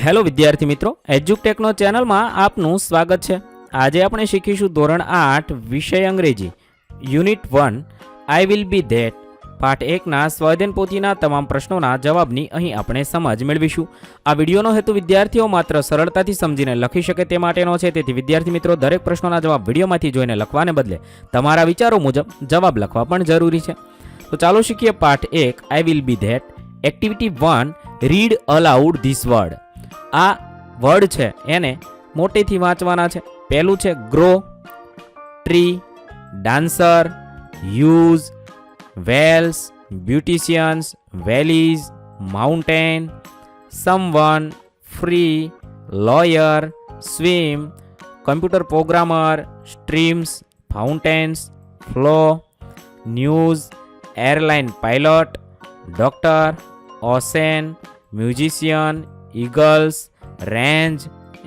Hello વિદ્યાર્થી મિત્રો, એજ્યુકટેકનો ચેનલમાં આપનું સ્વાગત છે। આજે આપણે શીખીશું ધોરણ 8 વિષય અંગ્રેજી unit 1 I will be that પાઠ 1ના સ્વાધ્યાયન પોથીના તમામ પ્રશ્નોના જવાબની અહીં આપણે સમજ મેળવીશું। આ વિડીયોનો હેતુ વિદ્યાર્થીઓ માત્ર સરળતાથી સમજીને લખી શકે તે માટેનો છે, તેથી વિદ્યાર્થી મિત્રો દરેક પ્રશ્નોના જવાબ વિડીયોમાંથી જોઈને લખવાને બદલે તમારા વિચારો મુજબ જવાબ લખવા પણ જરૂરી છે। તો ચાલો શીખીએ પાઠ 1 I will be that. Activity 1 read aloud this word. આ વર્ડ છે એને મોટેથી વાંચવાના છે। પહેલું છે grow, tree, dancer, use, wells, beauticians, valleys, mountain, someone, free, lawyer, swim, computer programmer, streams, fountains, flow, news, airline pilot, doctor, ocean, musician, eagles, range,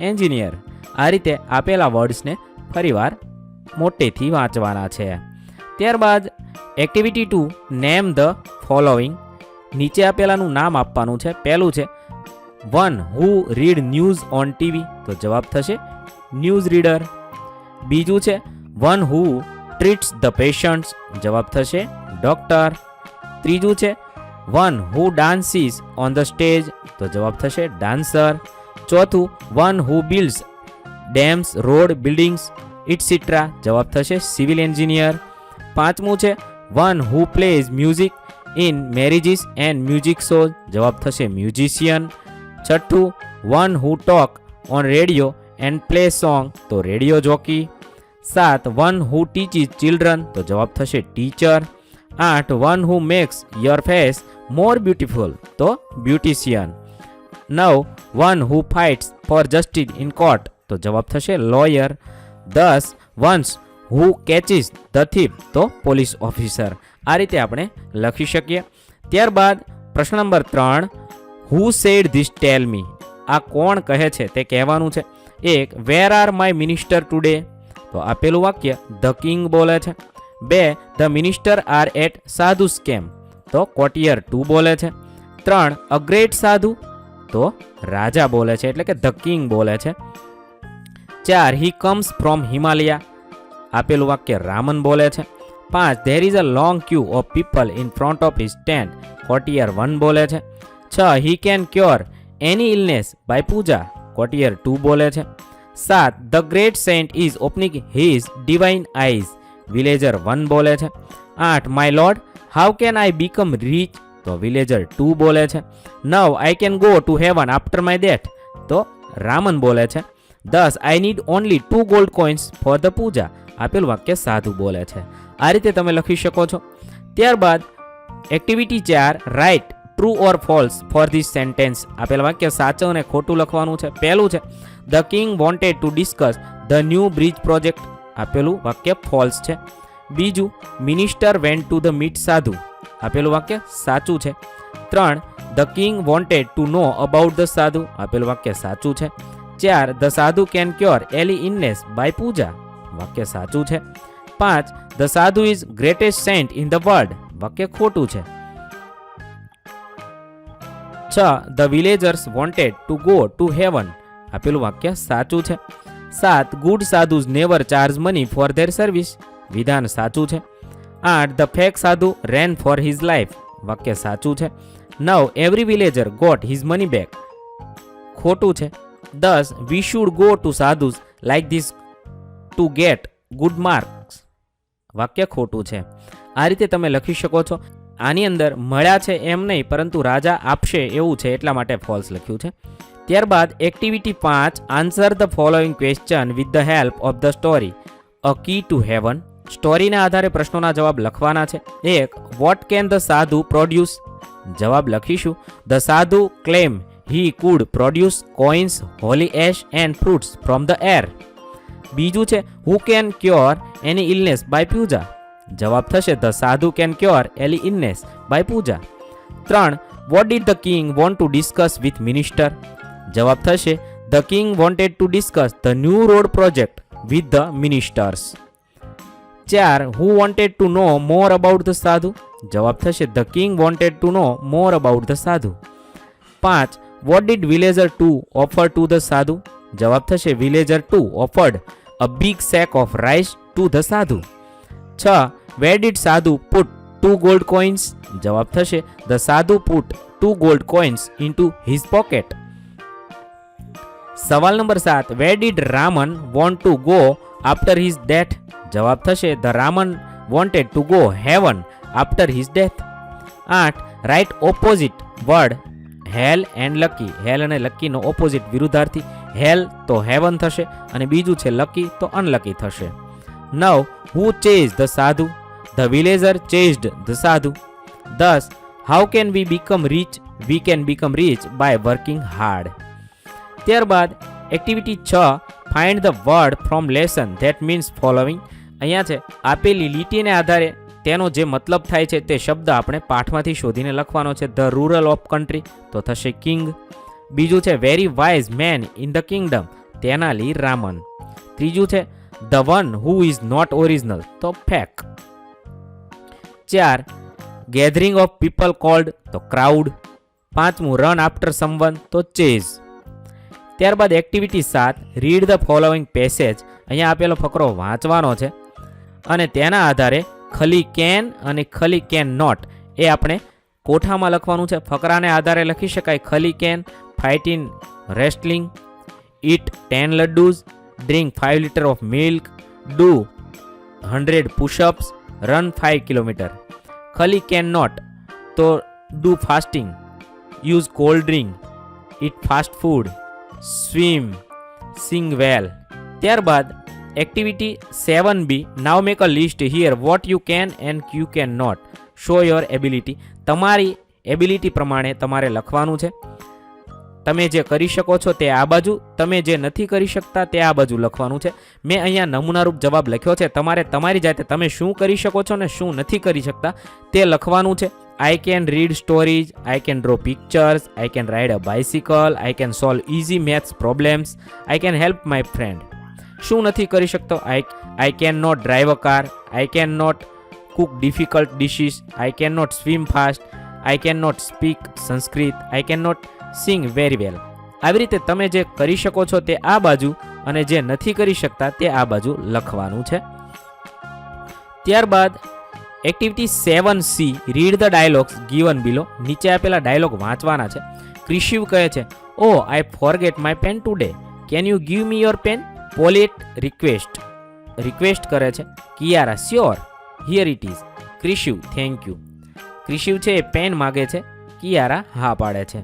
engineer. આ રીતે આપેલા વર્ડ્સને ફરીવાર મોટેથી વાંચવાના છે। ત્યારબાદ એક્ટિવિટી 2 નેમ ધ ફોલોઈંગ। નીચે આપેલાનું નામ આપવાનું છે। પહેલું છે one who read news on TV, તો જવાબ થશે ન્યૂઝ રીડર। બીજું છે one who treats the patients, જવાબ થશે ડોક્ટર। ત્રીજું છે one who dances on the stage, તો જવાબ થશે ડાન્સર। ચોથું one who builds dams, road, buildings etcetera, જવાબ થશે સિવિલ એન્જિનિયર। પાંચમું છે one who plays music in marriages and music shows, જવાબ થશે મ્યુઝિશિયન। છઠ્ઠું one who talk on radio and play song, તો radio jockey. 7 one who teaches children, તો જવાબ થશે teacher. 8 one who makes your face more beautiful, તો beautician. 9 one who fights for justice in court, તો જવાબ થશે lawyer. 10 ones who catches the thief, તો police officer. આ રીતે આપણે લખી શકીએ। ત્યારબાદ પ્રશ્ન number 3 who said this tell me. આ કોણ કહે છે તે કહેવાનું છે। 1 where are my minister today, તો આપેલું વાક્ય ધ કિંગ બોલે છે। 2 ધ મિનિસ્ટર આર એટ સાધુ સ્કેમ, તો કોટિયર 2 બોલે છે। 3 અ ગ્રેટ સાધુ, તો રાજા બોલે છે એટલે કે ધ કિંગ બોલે છે। 4 હી કમ્સ ફ્રોમ હિમાલયા, આપેલું વાક્ય રામન બોલે છે। 5 there is a long queue of people in front of his tent, courtier 1 બોલે છે। 6 he can cure any illness by puja, courtier 2 બોલે છે। 7 the great saint is opening his divine eyes, villager 1 બોલે છે। 8 my lord how can I become rich, તો villager 2 બોલે છે। 9 I can go to heaven after my death, તો રામન બોલે છે। 10 I need only 2 gold coins for the puja, આપેલું વાક્ય સાધુ બોલે છે। આ રીતે તમે લખી શકો છો। ત્યારબાદ activity 4 write true or false for this sentence. આપેલું વાક્ય સાચું અને ખોટું લખવાનું છે। પહેલું છે the king wanted to discuss the new bridge project, આપેલું વાક્ય ફોલ્સ છે। બીજું minister went to the meet સાધુ, આપેલું વાક્ય સાચું છે। 3 the king wanted to know about the સાધુ, આપેલું વાક્ય સાચું છે। 4 ધ સાધુ કેન ક્યોર એલી ઇલનેસ બાય પૂજા, વાક્ય સાચું છે। 5 the sadhu is greatest saint in the world, વાક્ય ખોટું છે। 6 the villagers wanted to go to heaven, આપેલું વાક્ય સાચું છે। 7 good sadhus never charge money for their service, વિધાન સાચું છે। 8 ધ ફેક સાધુ રેન ફોર હિઝ લાઈફ, વાક્ય સાચું છે। 9 every villager got his money back, ખોટું છે। 10 we should go to sadhus like this to get good marks, વાક્ય ખોટું છે। આ રીતે તમે લખી શકો છો। આની અંદર મળ્યા છે એમ નહીં, પરંતુ રાજા આપશે એવું છે એટલા માટે ફોલ્સ લખ્યું છે। ત્યારબાદ activity 5 answer the following question with the help of the story a key to heaven. સ્ટોરીના આધારે પ્રશ્નોના જવાબ લખવાના છે। 1 what can the sadhu produce, જવાબ લખીશું the sadhu claim he could produce coins, holy ash and fruits from the air. બીજું છે who can cure any illness by puja, જવાબ થશે the sadhu can cure any illness by puja. 3 what did the king want to discuss with minister, જવાબ થશે the king wanted to discuss the new road project with the ministers. 4 who wanted to know more about the sadhu, જવાબ થશે the king wanted to know more about the sadhu. 5 what did villager 2 offer to the sadhu? જવાબ થશે villager 2 offered a big sack of rice to the sadhu. 6. Where did sadhu put 2 gold coins? જવાબ થશે the sadhu put 2 gold coins into his pocket. સવાલ નંબર 7. Where did Raman want to go after his death? જવાબ થશે the Raman wanted to go heaven after his death. 8. Write opposite word hell and lucky. Hell અને લકીનો opposite વિરુદ્ધાર્થી. હેલ તો heaven થશે અને બીજું છે લકી તો અનલકી થશે. 9. Who chase the sadhu? The villager chased the sadhu. 10. How can we become rich? We can become rich by working hard. ત્યારબાદ activity 6. Find the word from lesson that means following. અહીંયા છે આપેલી લીટીને આધારે તેનો જે મતલબ થાય છે તે શબ્દ આપણે પાઠમાંથી શોધીને લખવાનો છે. ધ રૂરલ ઓફ કન્ટ્રી તો થશે કિંગ. બીજું છે very wise man in the kingdom, Tenali Raman. ત્રીજું છે the one who is not original તો fake. 4. Gathering of people called તો ક્રાઉડ. 5. રન આફ્ટર સમવન તો ચેઝ. ત્યારબાદ activity 7. Read the following passage. અહીંયા આપેલો ફકરો વાંચવાનો છે અને તેના આધારે ખલી કેન અને ખલી કેન નોટ એ આપણે કોઠામાં લખવાનું છે. ફકરાને આધારે લખી શકાય Khali can fight in wrestling, eat 10 laddus, drink 5 litre of milk, do 100 push ups, run 5 kilometre. Khali can not તો do fasting, use cold drink, eat fast food, swim, sing well. ત્યારબાદ activity 7B. Now make a list here what you can and you can not. Show your ability. તમારી ability પ્રમાણે તમારે લખવાનું છે. તમે જે કરી શકો છો તે આ બાજુ, તમે જે નથી કરી શકતા તે આ બાજુ લખવાનું છે. મેં અહીંયા નમૂનારૂપ જવાબ લખ્યો છે. તમારે તમારી જાતે તમે શું કરી શકો છો ને શું નથી કરી શકતા તે લખવાનું છે. I can read stories, I can draw pictures, I can ride a bicycle, I can solve easy maths problems, I can help my friend. શું નથી કરી શકતો? I can not drive a car, I can not cook difficult dishes, I can not swim fast, I can not speak Sanskrit, I can not sing very well. આવી રીતે તમે જે કરી શકો છો તે આ બાજુ અને જે નથી કરી શકતા તે આ બાજુ લખવાનું છે. ત્યારબાદ activity 7C. Read the dialogues given below. નીચે આપેલા ડાયલોગ વાંચવાના છે. ક્રિશિવ કહે છે O I forget my pen today, can you give me your pen? Polite request કરે છે. Kiara sure, here it is. Krishiv thank you. Krishiv છે એ પેન માગે છે, કિયારા હા પાડે છે.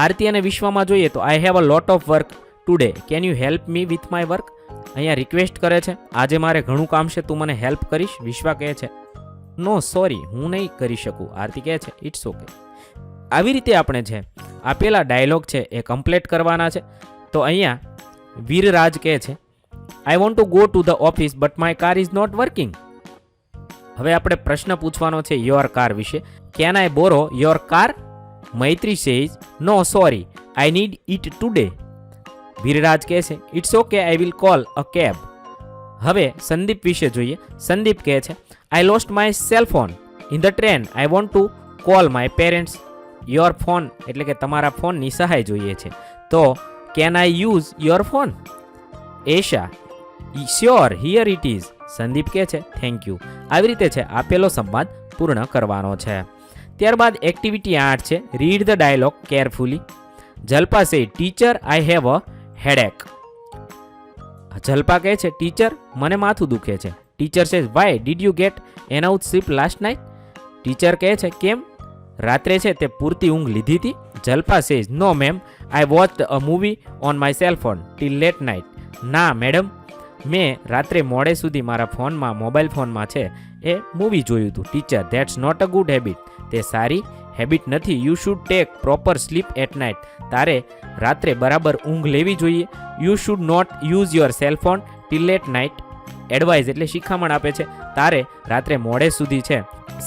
આરતી અને વિશ્વમાં જોઈએ તો આઈ have a lot of work today, can you help me with my work. અહીંયા રિક્વેસ્ટ કરે છે આજે મારે ઘણું કામ છે, તું મને હેલ્પ કરીશ? વિશ્વા કહે છે નો સોરી, હું નહીં કરી શકું. આરતી કહે છે ઇટ્સ ઓકે. આવી રીતે આપણે છે આપેલા ડાયલોગ છે એ કમ્પ્લીટ કરવાના છે. તો અહીંયા વીરરાજ કહે છે I want to go to the office but my car is not working. હવે આપણે પ્રશ્ન પૂછવાનો છે યોર કાર વિશે. Can I borrow your car? Maitri says no sorry, I need it today. Veerraj કહે છે it's okay, I will call a cab. હવે સંદીપ વિશે જોઈએ. સંદીપ કહે છે I lost my cell phone in the train, I want to call my parents. Your phone એટલે કે તમારા ફોનની સહાય જોઈએ છે. તો can I use your phone? Esha sure, here it is. Sandeep કહે છે થેન્ક યુ. આવી રીતે છે આપેલો સંવાદ પૂર્ણ કરવાનો છે. ત્યારબાદ એક્ટિવિટી 8 છે read the dialogue carefully. Jalpa says teacher I have a headache. Jalpa કહે છે ટીચર મને માથું દુખે છે. Teacher says why did you get enough sleep last night? Teacher કહે છે કેમ, રાત્રે છે તે પૂરતી ઊંઘ લીધી હતી? Jalpa says no ma'am, I watched a movie on my cell phone till late night. ના મેડમ, મેં રાત્રે મોડે સુધી મારા ફોનમાં મોબાઈલ ફોનમાં છે એ મૂવી જોયું હતું. Teacher that's not a good habit. તે સારી હેબિટ નથી. You should take proper sleep at night. તારે રાત્રે બરાબર ઊંઘ લેવી જોઈએ. You should not use your cell phone till late night. Advise એટલે શિખામણ આપે છે તારે રાત્રે મોડે સુધી છે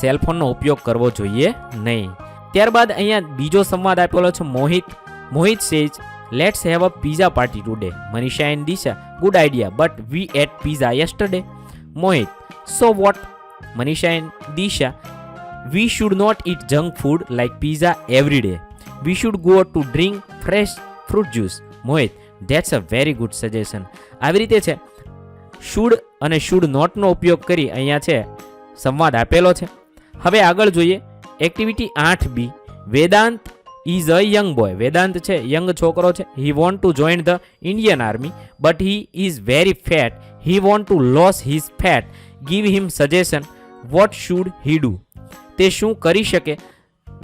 સેલફોનનો ઉપયોગ કરવો જોઈએ નહીં. ત્યારબાદ અહીંયા બીજો સંવાદ આપેલો છે Mohit says let's have a pizza party today. Manisha and Disha good idea but we ate pizza yesterday. Mohit so what? Manisha and Disha we should not eat junk food like pizza every day. We should go to drink fresh fruit juice. Mohit, that's a very good suggestion. આવી રીતે છે should અને should નોટનો ઉપયોગ કરી અહીંયા છે સંવાદ આપેલો છે. હવે આગળ જોઈએ activity 8B. Vedant is a young boy. Vedant છે યંગ છોકરો છે. He want to join the Indian army but he is very fat. He want to lose his fat. Give him suggestion. What should he do? તે શું કરી શકે?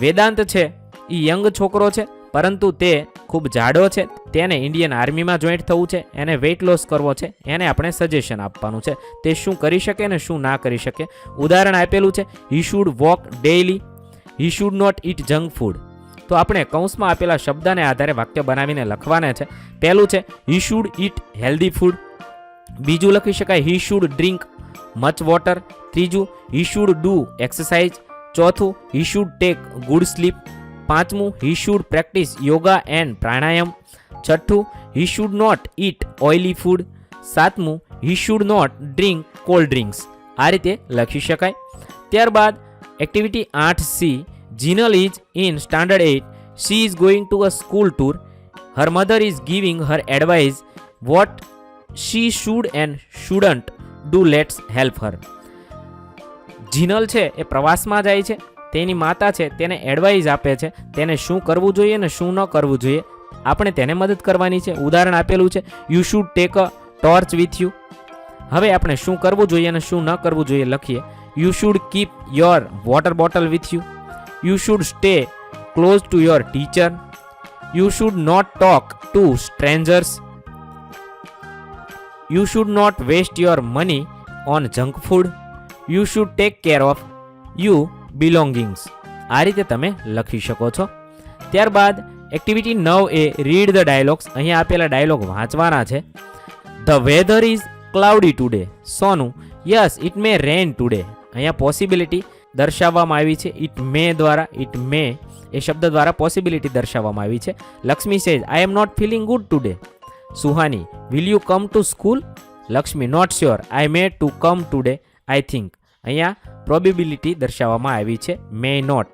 વેદાંત છે એ young છોકરો છે પરંતુ તે ખૂબ જાડો છે. તેને ઇન્ડિયન આર્મીમાં જોઈન્ટ થવું છે. એને વેઇટ લોસ કરવો છે. એને આપણે સજેશન આપવાનું છે. તે શું કરી શકે ને શું ના કરી શકે. ઉદાહરણ આપેલું છે he should walk daily. He should not eat junk food. તો આપણે કૌંસમાં આપેલા શબ્દને આધારે વાક્ય બનાવીને લખવાના છે. પહેલું છે he should eat healthy food. બીજું લખી શકાય he should drink much water. ત્રીજું હી શુડ ડુ એક્સરસાઇઝ. ચોથું he should take good sleep. પાંચમું he should practice yoga and pranayama. છઠ્ઠું he should not eat oily food. સાતમું he should not drink cold drinks. આ રીતે લખી શકાય. ત્યારબાદ activity 8C. Jinal is in standard 8. She is going to a school tour. Her mother is giving her advice what she should and shouldn't do. Let's help her. Jinal છે એ પ્રવાસમાં જાય છે. તેની માતા છે તેને એડવાઇસ આપે છે તેને શું કરવું જોઈએ ને શું ન કરવું જોઈએ. આપણે તેને મદદ કરવાની છે. ઉદાહરણ આપેલું છે you should take a torch with you. હવે આપણે શું કરવું જોઈએ અને શું ન કરવું જોઈએ લખીએ. You should keep your water bottle with you. You should stay close to your teacher. You should not talk to strangers. You should not waste your money on junk food. You should take care of you belongings. આ રીતે તમે લખી શકો છો. ત્યારબાદ activity 9A. Read the dialogues. અહીંયા આપેલા dialogue વાંચવાના છે. The weather is cloudy today. Sonu, yes it may rain today. અહીંયા પોસિબિલિટી દર્શાવવામાં આવી છે ઇટ મે દ્વારા. ઇટ મે એ શબ્દ દ્વારા પોસિબિલિટી દર્શાવવામાં આવી છે. Lakshmi says I am not feeling good today. Suhani, will you come to school? Lakshmi, not sure. I may to come today I think. અહીંયા પ્રોબેબિલિટી દર્શાવવામાં આવી છે મે નોટ.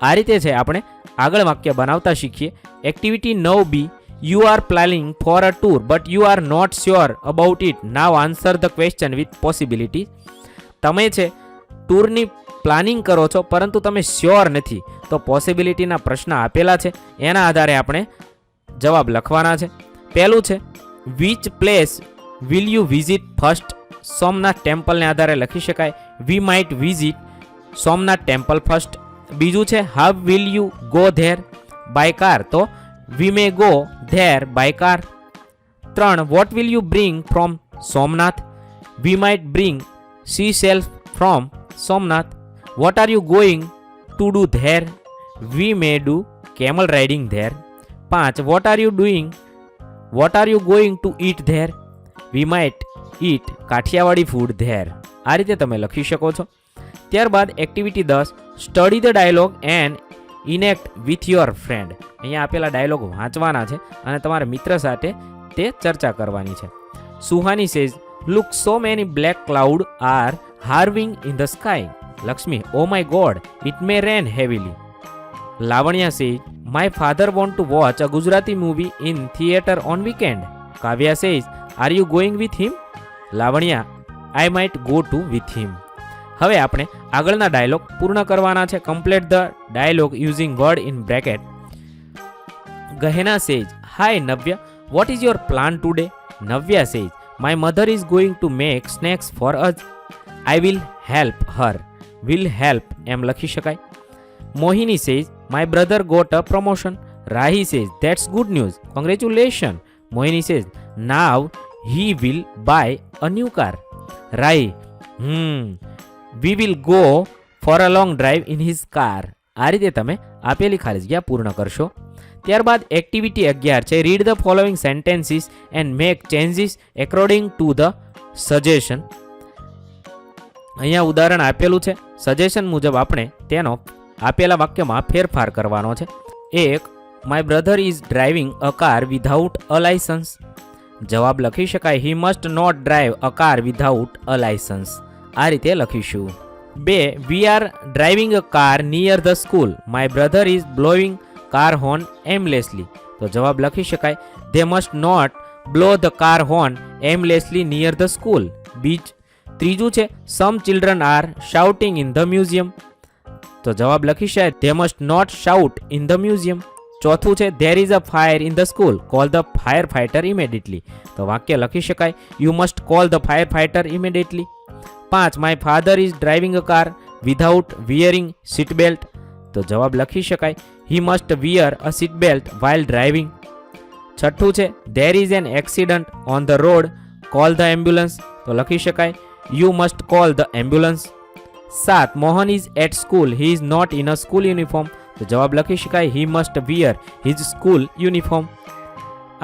આ રીતે છે આપણે આગળ વાક્ય બનાવતા શીખીએ. Activity 9B. You are planning for a tour but you are not sure about it. Now answer the question with possibility. તમે છે ટૂરની પ્લાનિંગ કરો છો પરંતુ તમે શ્યોર નથી તો પોસિબિલિટીના પ્રશ્ન આપેલા છે એના આધારે આપણે જવાબ લખવાના છે. પહેલું છે which place will you visit first. Somnath ટેમ્પલને આધારે લખી શકાય we might visit Somnath temple first. બીજું છે how will you go there by car. તો we may go there by car. 3. What will you bring from Somnath? We might bring sea self from Somnath. What are you going to do there? We may do camel riding there. 5. What are you doing? Vote are you going to eat there? We might eat Kathiyawadi food there. આ રીતે તમે લખી શકો છો. ત્યારબાદ activity 10. Study the dialogue and enact with your friend. અહીંયા આપેલા dialogue વાંચવાના છે અને તમારા મિત્ર સાથે તે ચર્ચા કરવાની છે. Suhani says look so many black cloud are hovering in the sky. Lakshmi, oh my God it may rain heavily. Lavanya says my father want to watch a Gujarati movie in theatre on weekend. Kavya says are you going with him? Lavanya, I might go to with him. હવે આપણે આગળના dialogue પૂર્ણ કરવાના છે. Complete the dialogue using word in bracket. Gehna says hi નવ્ય, vote is your plan today? Navya says my mother is going to make snacks for us. I will help her. Will help એમ લખી શકાય. Mohini says my brother got a promotion. Rahi says that's good news, congratulation. Mohini says now he will buy a new car. Rahi we will go for a long drive in his car. આ રીતે તમે આપેલી ખાલી જગ્યા પૂર્ણ કરશો. ત્યારબાદ એક્ટિવિટી 11 છે read the following sentences and make changes according to the suggestion. અહીંયા ઉદાહરણ આપેલું છે. સજેશન મુજબ આપણે તેનો આપેલા વાક્યમાં ફેરફાર કરવાનો છે. 1. My brother is driving a car without a licence. જવાબ લખી શકાય he must not drive a car without a licence. આ રીતે લખીશું. 2. We are driving a car near the school. My brother is blowing car horn aimlessly. તો જવાબ લખી શકાય they must not blow the car horn aimlessly near the school. ત્રીજું છે some children are shouting in the museum. તો જવાબ લખી શકાય they must not shout in the museum. ચોથું છે there is a fire in the school call the fire fighter immediately. તો વાક્ય લખી શકાય you must call the fire fighter immediately. 5 my father is driving a car without wearing seat belt. તો જવાબ લખી શકાય he must wear a seat belt while driving. છઠ્ઠું છે there is an accident on the road call the ambulance. તો લખી શકાય you must call the ambulance. 7 Mohan is at school he is not in a school uniform. તો જવાબ લખી શકાય he must wear his school uniform.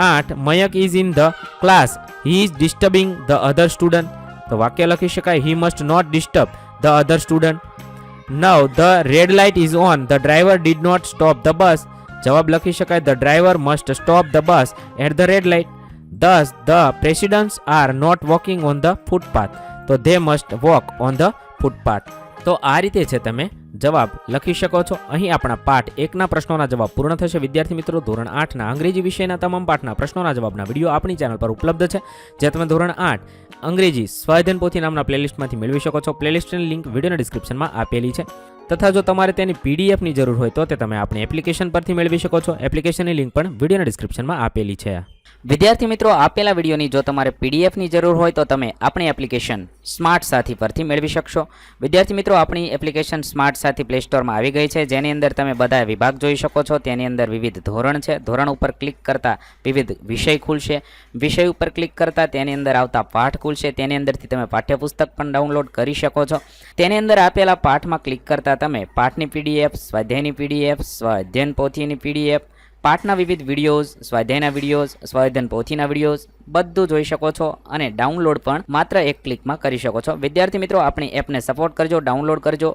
8 Mayank is in the class he is disturbing the other student. તો વાક્ય લખી શકાય he must not disturb the other student. 9 the red light is on the driver did not stop the bus. જવાબ લખી શકાય the driver must stop the bus at the red light. 10 the presidents are not walking on the footpath. તો they must walk on the footpath. તો આ રીતે છે તમે જવાબ લખી શકો છો. અહીં આપણા પાઠ 1ના પ્રશ્નોના જવાબ પૂર્ણ થશે. વિદ્યાર્થી મિત્રો, ધોરણ 8ના અંગ્રેજી વિષયના તમામ પાઠના પ્રશ્નોના જવાબના વિડીયો આપણી ચેનલ પર ઉપલબ્ધ છે, જે તમે ધોરણ 8 અંગ્રેજી સ્વાધ્યાયન પોથી નામના પ્લેલિસ્ટમાંથી મેળવી શકો છો. પ્લેલિસ્ટની લિંક વિડીયોના ડિસ્ક્રિપ્શનમાં આપેલી છે. તથા જો તમારે તેની પીડીએફની જરૂર હોય તો તે તમે આપણી એપ્લિકેશન પરથી મેળવી શકો છો. એપ્લિકેશનની લિંક પણ વિડીયોના ડિસ્ક્રિપ્શનમાં આપેલી છે. વિદ્યાર્થી મિત્રો, આપેલા વિડીયોની જો તમારે પીડીએફની જરૂર હોય તો તમે આપણી એપ્લિકેશન સ્માર્ટ સાથી પરથી મેળવી શકશો. વિદ્યાર્થી મિત્રો, આપણી એપ્લિકેશન સ્માર્ટ સાથી પ્લે સ્ટોરમાં આવી ગઈ છે, જેની અંદર તમે બધા વિભાગ જોઈ શકો છો. તેની અંદર વિવિધ ધોરણ છે. ધોરણ ઉપર ક્લિક કરતાં વિવિધ વિષય ખુલશે. વિષય ઉપર ક્લિક કરતાં તેની અંદર આવતા પાઠ ખુલશે. તેની અંદરથી તમે પાઠ્યપુસ્તક પણ ડાઉનલોડ કરી શકો છો. તેની અંદર આપેલા પાઠમાં ક્લિક કરતાં તમે પાઠની પીડીએફ, સ્વાધ્યાયની પીડીએફ, સ્વાધ્યાયન પોથીની પીડીએફ, પાઠના વિવિધ વિડીયોઝ, સ્વાધ્યાયના વિડીયોઝ, સ્વાધ્યાયન પોથીના વિડીયોઝ બધું જોઈ શકો છો અને ડાઉનલોડ પણ માત્ર એક ક્લિકમાં કરી શકો છો. વિદ્યાર્થી મિત્રો, આપણી એપને સપોર્ટ કરજો, ડાઉનલોડ કરજો.